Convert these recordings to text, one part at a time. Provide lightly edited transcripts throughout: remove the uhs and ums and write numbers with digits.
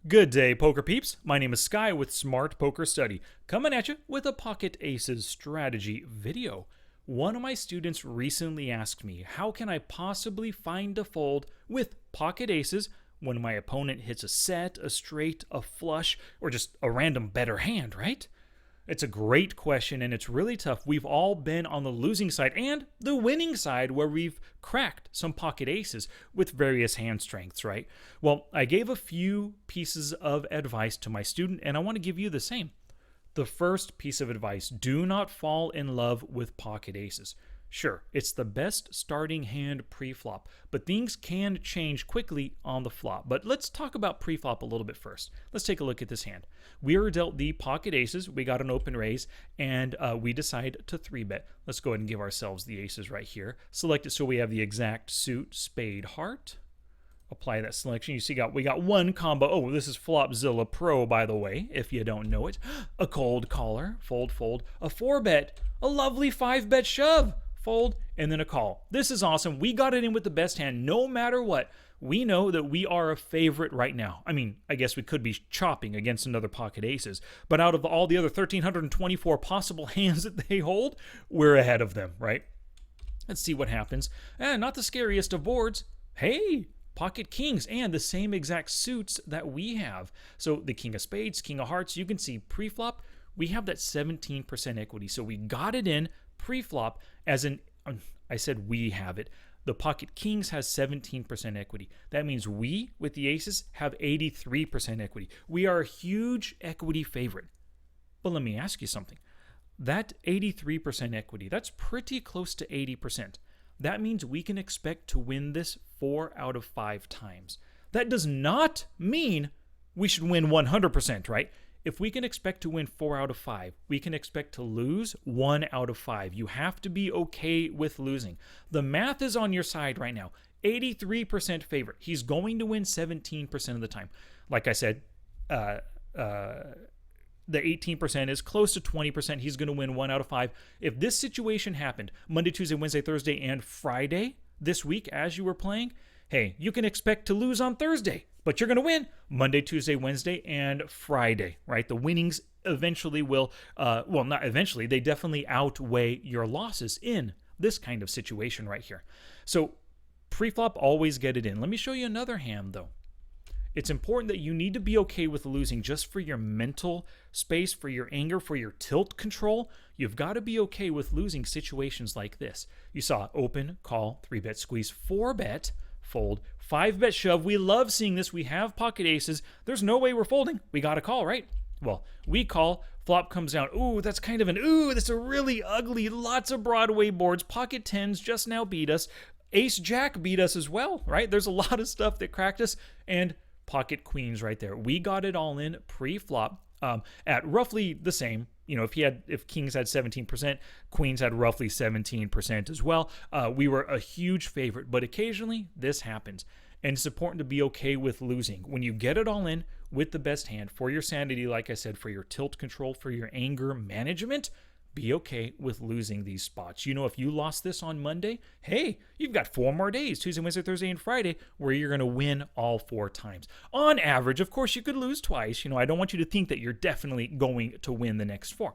Good day, poker peeps. My name is Sky with Smart Poker Study, coming at you with a Pocket Aces strategy video. One of my students recently asked me, how can I possibly find a fold with Pocket Aces when my opponent hits a set, a straight, a flush, or just a random better hand, right? It's a great question, and it's really tough. We've all been on the losing side and the winning side where we've cracked some pocket aces with various hand strengths, right? Well, I gave a few pieces of advice to my student, and I want to give you the same. The first piece of advice: do not fall in love with pocket aces. Sure, it's the best starting hand pre-flop, but things can change quickly on the flop. But let's talk about pre-flop a little bit first. Let's take a look at this hand. We were dealt the pocket aces, we got an open raise, and we decide to 3-bet. Let's go ahead and give ourselves the aces right here. Select it so we have the exact suit, spade, heart. Apply that selection. You see we got one combo. Oh, this is Flopzilla Pro, by the way, if you don't know it. A cold caller, fold, fold. A 4-bet, a lovely 5-bet shove, fold, and then a call. This is awesome. We got it in with the best hand no matter what. We know that we are a favorite right now. I mean, I guess we could be chopping against another pocket aces, but out of all the other 1,324 possible hands that they hold, we're ahead of them, right? Let's see what happens. Not the scariest of boards. Hey, pocket kings and the same exact suits that we have. So the king of spades, king of hearts, you can see pre-flop, we have that 17% equity. So we got it in pre-flop as an, I said we have it. The pocket kings has 17% equity. That means we, with the aces, have 83% equity. We are a huge equity favorite. But let me ask you something. That 83% equity, that's pretty close to 80%. That means we can expect to win this 4 out of 5 times. That does not mean we should win 100%, right? If we can expect to win 4 out of 5, we can expect to lose 1 out of 5. You have to be okay with losing. The math is on your side right now. 83% favorite. He's going to win 17% of the time. Like I said, the 18% is close to 20%. He's going to win 1 out of 5. If this situation happened Monday, Tuesday, Wednesday, Thursday, and Friday this week as you were playing, hey, you can expect to lose on Thursday, but you're going to win Monday, Tuesday, Wednesday, and Friday, right? The winnings eventually will, well, not eventually, they definitely outweigh your losses in this kind of situation right here. So pre-flop, always get it in. Let me show you another hand, though. It's important that you need to be okay with losing just for your mental space, for your anger, for your tilt control. You've got to be okay with losing situations like this. You saw open, call, 3-bet squeeze, 4-bet, fold, 5-bet shove. We love seeing this. We have pocket aces. There's no way we're folding. We got to call, right? Well, we call, flop comes down. Ooh, that's kind of an, that's a really ugly, lots of Broadway boards. Pocket tens just now beat us. Ace Jack beat us as well, right? There's a lot of stuff that cracked us, and pocket queens right there. We got it all in pre-flop at roughly the same. You know, if kings had 17%, queens had roughly 17% as well. We were a huge favorite, but occasionally this happens. And it's important to be okay with losing. When you get it all in with the best hand, for your sanity, like I said, for your tilt control, for your anger management, be okay with losing these spots. You know, if you lost this on Monday, hey, you've got 4 more days, Tuesday, Wednesday, Thursday, and Friday, where you're going to win all 4 times. On average, of course, you could lose twice. You know, I don't want you to think that you're definitely going to win the next 4.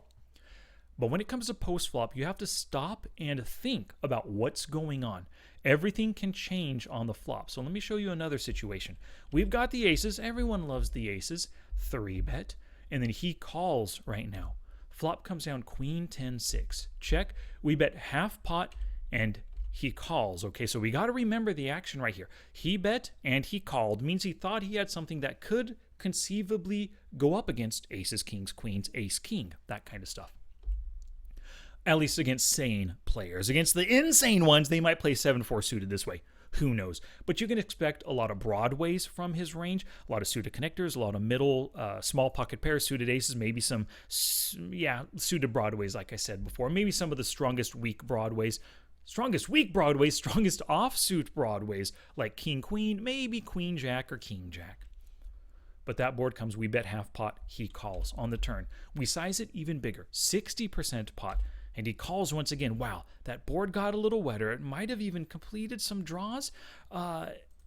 But when it comes to post-flop, you have to stop and think about what's going on. Everything can change on the flop. So let me show you another situation. We've got the aces. Everyone loves the aces. 3-bet. And then he calls right now. Flop comes down queen 10-6. Check. We bet half pot and he calls. Okay, so we got to remember the action right here. He bet and he called. Means he thought he had something that could conceivably go up against aces, kings, queens, ace, king, that kind of stuff. At least against sane players. Against the insane ones, they might play 7-4 suited this way. Who knows? But you can expect a lot of broadways from his range, a lot of suited connectors, a lot of middle, small pocket pairs, suited aces, maybe some, suited broadways, like I said before. Maybe some of the strongest weak broadways, strongest offsuit broadways, like king, queen, maybe queen, jack, or king, jack. But that board comes, we bet half pot, he calls on the turn. We size it even bigger, 60% pot. And he calls once again. Wow, that board got a little wetter. It might have even completed some draws.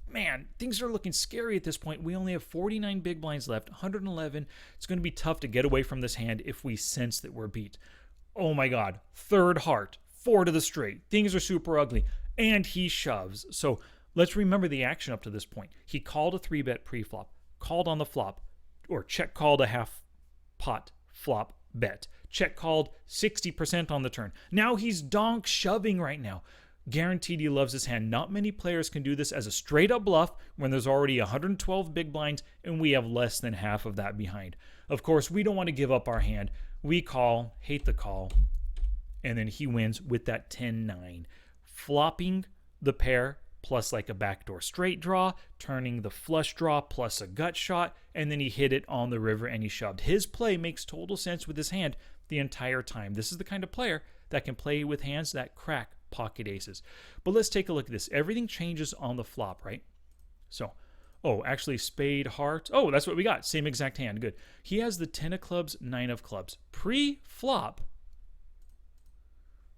man, things are looking scary at this point. We only have 49 big blinds left, 111. It's going to be tough to get away from this hand if we sense that we're beat. Oh my God, third heart, 4 to the straight. Things are super ugly. And he shoves. So let's remember the action up to this point. He called a 3-bet pre-flop, called on the flop, or check called a half pot flop bet. Check called 60% on the turn. Now he's donk shoving right now. Guaranteed he loves his hand. Not many players can do this as a straight up bluff when there's already 112 big blinds and we have less than half of that behind. Of course, we don't want to give up our hand. We call, hate the call, and then he wins with that 10-9. Flopping the pair plus like a backdoor straight draw, turning the flush draw plus a gut shot, and then he hit it on the river and he shoved. His play makes total sense with his hand the entire time. This is the kind of player that can play with hands that crack pocket aces. But let's take a look at this. Everything changes on the flop, right? So, oh, actually spade, heart. Oh, that's what we got. Same exact hand. Good. He has the 10 of clubs, 9 of clubs. Pre-flop,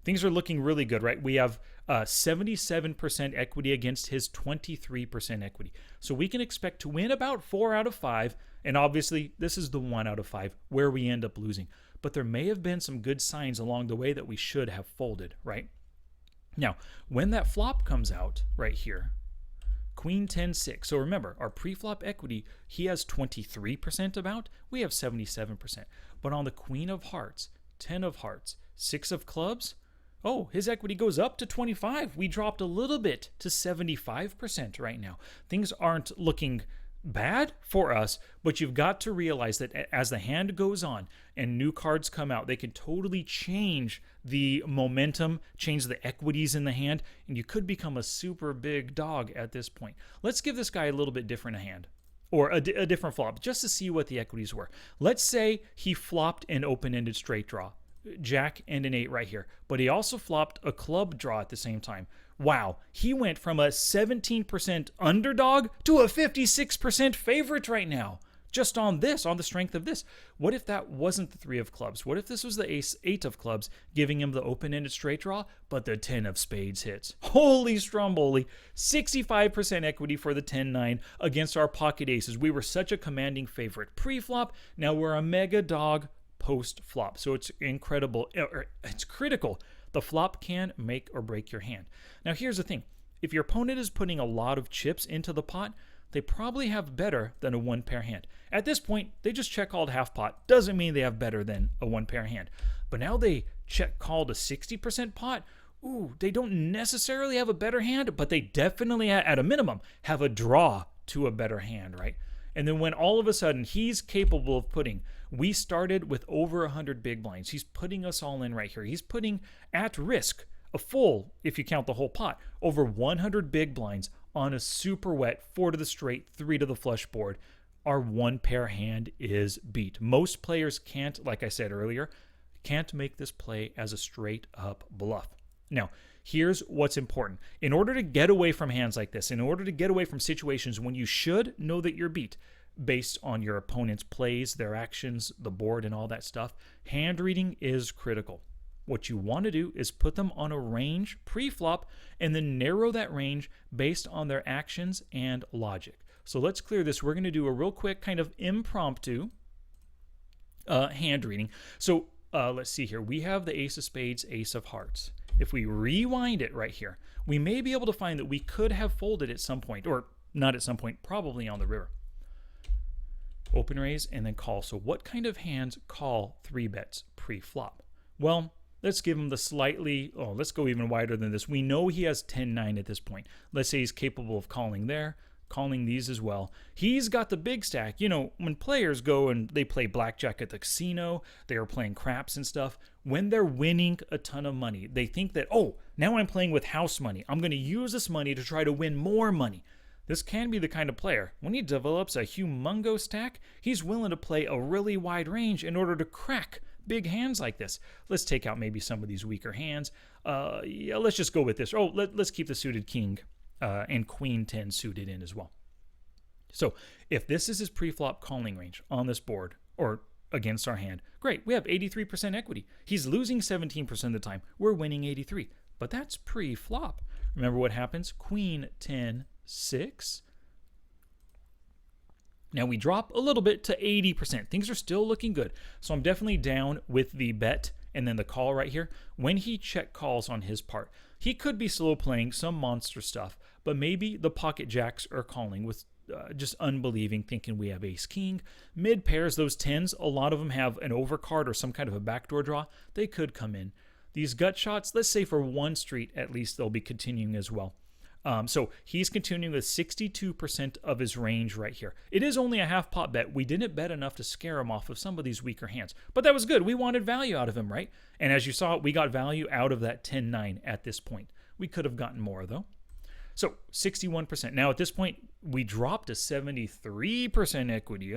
things are looking really good, right? We have 77% equity against his 23% equity. So we can expect to win about 4 out of 5. And obviously, this is the 1 out of 5 where we end up losing. But there may have been some good signs along the way that we should have folded, right? Now, when that flop comes out right here, Queen 10-6. So remember, our pre-flop equity, he has 23% about. We have 77%. But on the Queen of Hearts, 10 of Hearts, 6 of Clubs, oh, his equity goes up to 25. We dropped a little bit to 75% right now. Things aren't looking bad for us, but you've got to realize that as the hand goes on and new cards come out, they can totally change the momentum, change the equities in the hand, and you could become a super big dog at this point. Let's give this guy a little bit different a hand, or a different flop, just to see what the equities were. Let's say he flopped an open-ended straight draw, Jack and an 8 right here, but he also flopped a club draw at the same time. Wow, he went from a 17% underdog to a 56% favorite right now. Just on this, on the strength of this. What if that wasn't the 3 of clubs? What if this was the ace 8 of clubs, giving him the open-ended straight draw, but the 10 of spades hits? Holy stromboli, 65% equity for the 10-9 against our pocket aces. We were such a commanding favorite pre-flop. Now we're a mega dog post-flop. So it's incredible. It's critical. The flop can make or break your hand. Now here's the thing. If your opponent is putting a lot of chips into the pot, they probably have better than a 1-pair hand. At this point, they just check called half pot. Doesn't mean they have better than a 1-pair hand. But now they check called a 60% pot. Ooh, they don't necessarily have a better hand, but they definitely, at a minimum, have a draw to a better hand, right? And then when all of a sudden he's capable of putting, we started with over 100 big blinds. He's putting us all in right here. He's putting at risk a full, if you count the whole pot, over 100 big blinds on a super wet 4 to the straight, 3 to the flush board. Our 1-pair hand is beat. Most players can't, like I said earlier, can't make this play as a straight up bluff. Now, here's what's important. In order to get away from hands like this, in order to get away from situations when you should know that you're beat, based on your opponent's plays, their actions, the board, and all that stuff, hand reading is critical. What you want to do is put them on a range pre-flop and then narrow that range based on their actions and logic. So let's clear this. We're going to do a real quick kind of impromptu hand reading. So let's see here. We have the ace of spades, ace of hearts. If we rewind it right here, we may be able to find that we could have folded at some point, or not at some point, probably on the river. Open raise and then call. So what kind of hands call 3 bets pre-flop? Well, let's give him the slightly, let's go even wider than this. We know he has 10-9 at this point. Let's say he's capable of calling there, calling these as well. He's got the big stack. You know, when players go and they play blackjack at the casino, they are playing craps and stuff. When they're winning a ton of money, they think that, oh, now I'm playing with house money. I'm going to use this money to try to win more money. This can be the kind of player, when he develops a humongous stack, he's willing to play a really wide range in order to crack big hands like this. Let's take out maybe some of these weaker hands. Yeah, let's just go with this. Oh, let's keep the suited king and queen 10 suited in as well. So if this is his pre-flop calling range on this board, or against our hand, great, we have 83% equity. He's losing 17% of the time. We're winning 83%. But that's pre-flop. Remember what happens? Queen 10, 6. Now we drop a little bit to 80%. Things are still looking good. So I'm definitely down with the bet and then the call right here. When he check calls on his part, he could be slow playing some monster stuff, but maybe the pocket jacks are calling with just unbelieving, thinking we have ace king. Mid pairs, those tens, a lot of them have an overcard or some kind of a backdoor draw. They could come in. These gut shots, let's say for one street at least, they'll be continuing as well. So he's continuing with 62% of his range right here. It is only a half pot bet. We didn't bet enough to scare him off of some of these weaker hands, but that was good. We wanted value out of him, right? And as you saw, we got value out of that 10-9 at this point. We could have gotten more though. So 61%. Now at this point, we dropped to 73% equity.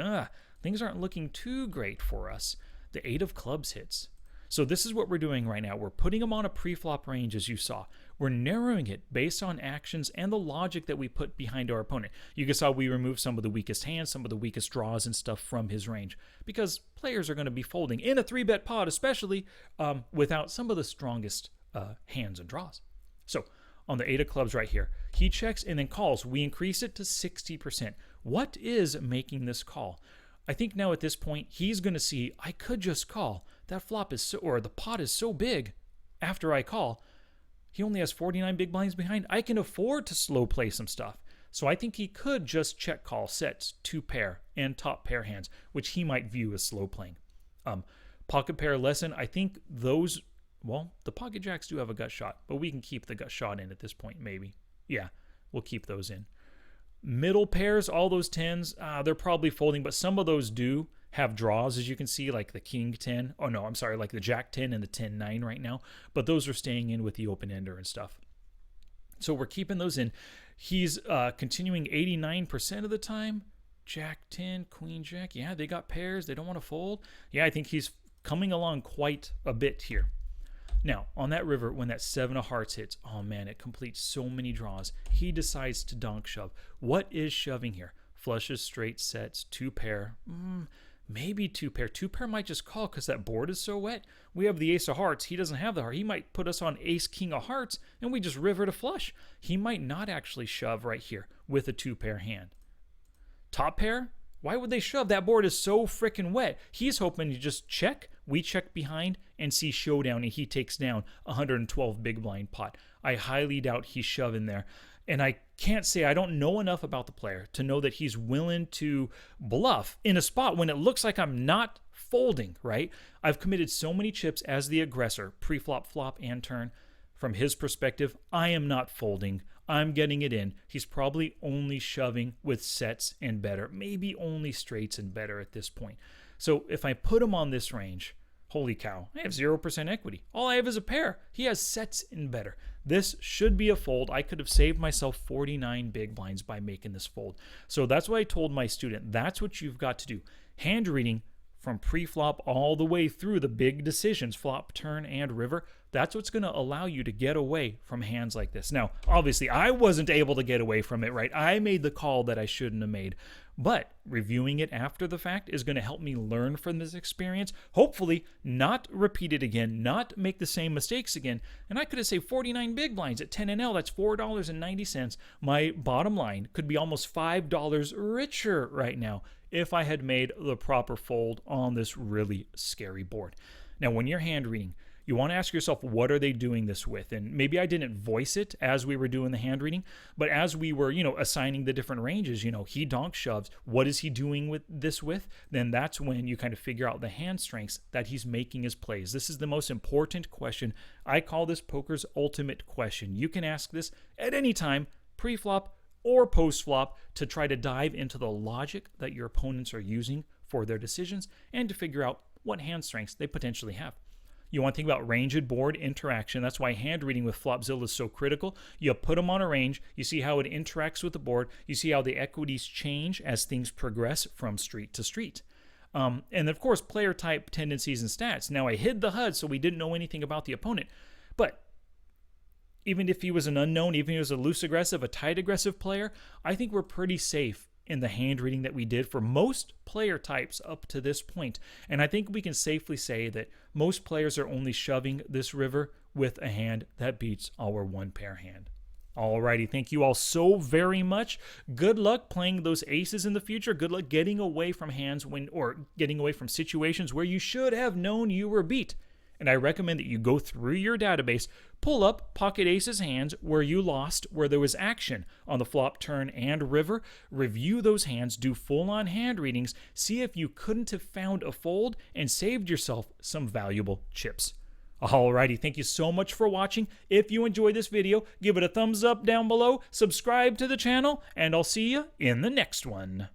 Things aren't looking too great for us. The 8 of clubs hits. So this is what we're doing right now. We're putting them on a pre-flop range, as you saw. We're narrowing it based on actions and the logic that we put behind our opponent. You can saw we removed some of the weakest hands, some of the weakest draws and stuff from his range, because players are going to be folding in a 3-bet pot, especially without some of the strongest hands and draws. So on the 8 of clubs right here, he checks and then calls. We increase it to 60%. What is making this call? I think now at this point, he's going to see, I could just call. That flop is so, or the pot is so big after I call. He only has 49 big blinds behind. I can afford to slow play some stuff. So I think he could just check call sets, 2 pair, and top pair hands, which he might view as slow playing. Pocket pair lesson, I think those, well, the pocket jacks do have a gut shot, but we can keep the gut shot in at this point, maybe. Yeah, we'll keep those in. Middle pairs, all those 10s, they're probably folding, but some of those do have draws, as you can see, like the king 10. Oh, no, I'm sorry, like the jack 10 and the 10-9 right now. But those are staying in with the open ender and stuff. So we're keeping those in. He's continuing 89% of the time. Jack 10, queen jack. Yeah, they got pairs. They don't want to fold. Yeah, I think he's coming along quite a bit here. Now, on that river, when that 7 of hearts hits, oh man, it completes so many draws. He decides to donk shove. What is shoving here? Flushes, straight sets, 2 pair. Maybe 2 pair. 2 pair might just call because that board is so wet. We have the ace of hearts. He doesn't have the heart. He might put us on ace, king of hearts, and we just river to flush. He might not actually shove right here with a 2 pair hand. Top pair? Why would they shove? That board is so freaking wet. He's hoping to just check. We check behind and see showdown, and he takes down 112 big blind pot. I highly doubt he's shoving there. And I can't say, I don't know enough about the player to know that he's willing to bluff in a spot when it looks like I'm not folding, right? I've committed so many chips as the aggressor, pre-flop, flop, and turn. From his perspective, I am not folding. I'm getting it in. He's probably only shoving with sets and better, maybe only straights and better at this point. So if I put him on this range, holy cow, I have 0% equity. All I have is a pair. He has sets and better. This should be a fold. I could have saved myself 49 big blinds by making this fold. So that's what I told my student. That's what you've got to do. Hand reading from pre-flop all the way through the big decisions, flop, turn, and river. That's what's going to allow you to get away from hands like this. Now, obviously, I wasn't able to get away from it, right? I made the call that I shouldn't have made. But reviewing it after the fact is going to help me learn from this experience. Hopefully, not repeat it again, not make the same mistakes again. And I could have saved 49 big blinds at 10 NL. That's $4.90. My bottom line could be almost $5 richer right now if I had made the proper fold on this really scary board. Now, when you're hand reading, you want to ask yourself, what are they doing this with? And maybe I didn't voice it as we were doing the hand reading, but as we were, assigning the different ranges, he donk shoves. What is he doing with this with? Then that's when you kind of figure out the hand strengths that he's making his plays. This is the most important question. I call this poker's ultimate question. You can ask this at any time, pre-flop or post-flop, to try to dive into the logic that your opponents are using for their decisions and to figure out what hand strengths they potentially have. You want to think about ranged board interaction. That's why hand reading with Flopzilla is so critical. You put them on a range. You see how it interacts with the board. You see how the equities change as things progress from street to street. And of course, player type, tendencies, and stats. Now, I hid the HUD, so we didn't know anything about the opponent. But even if he was an unknown, even if he was a loose aggressive, a tight aggressive player, I think we're pretty safe in the hand reading that we did for most player types up to this point. And I think we can safely say that most players are only shoving this river with a hand that beats our 1 pair hand. Alrighty, thank you all so very much. Good luck playing those aces in the future. Good luck getting away from hands getting away from situations where you should have known you were beat. And I recommend that you go through your database, pull up pocket aces hands where you lost, where there was action on the flop, turn, and river. Review those hands, do full-on hand readings, see if you couldn't have found a fold and saved yourself some valuable chips. Alrighty, thank you so much for watching. If you enjoyed this video, give it a thumbs up down below, subscribe to the channel, and I'll see you in the next one.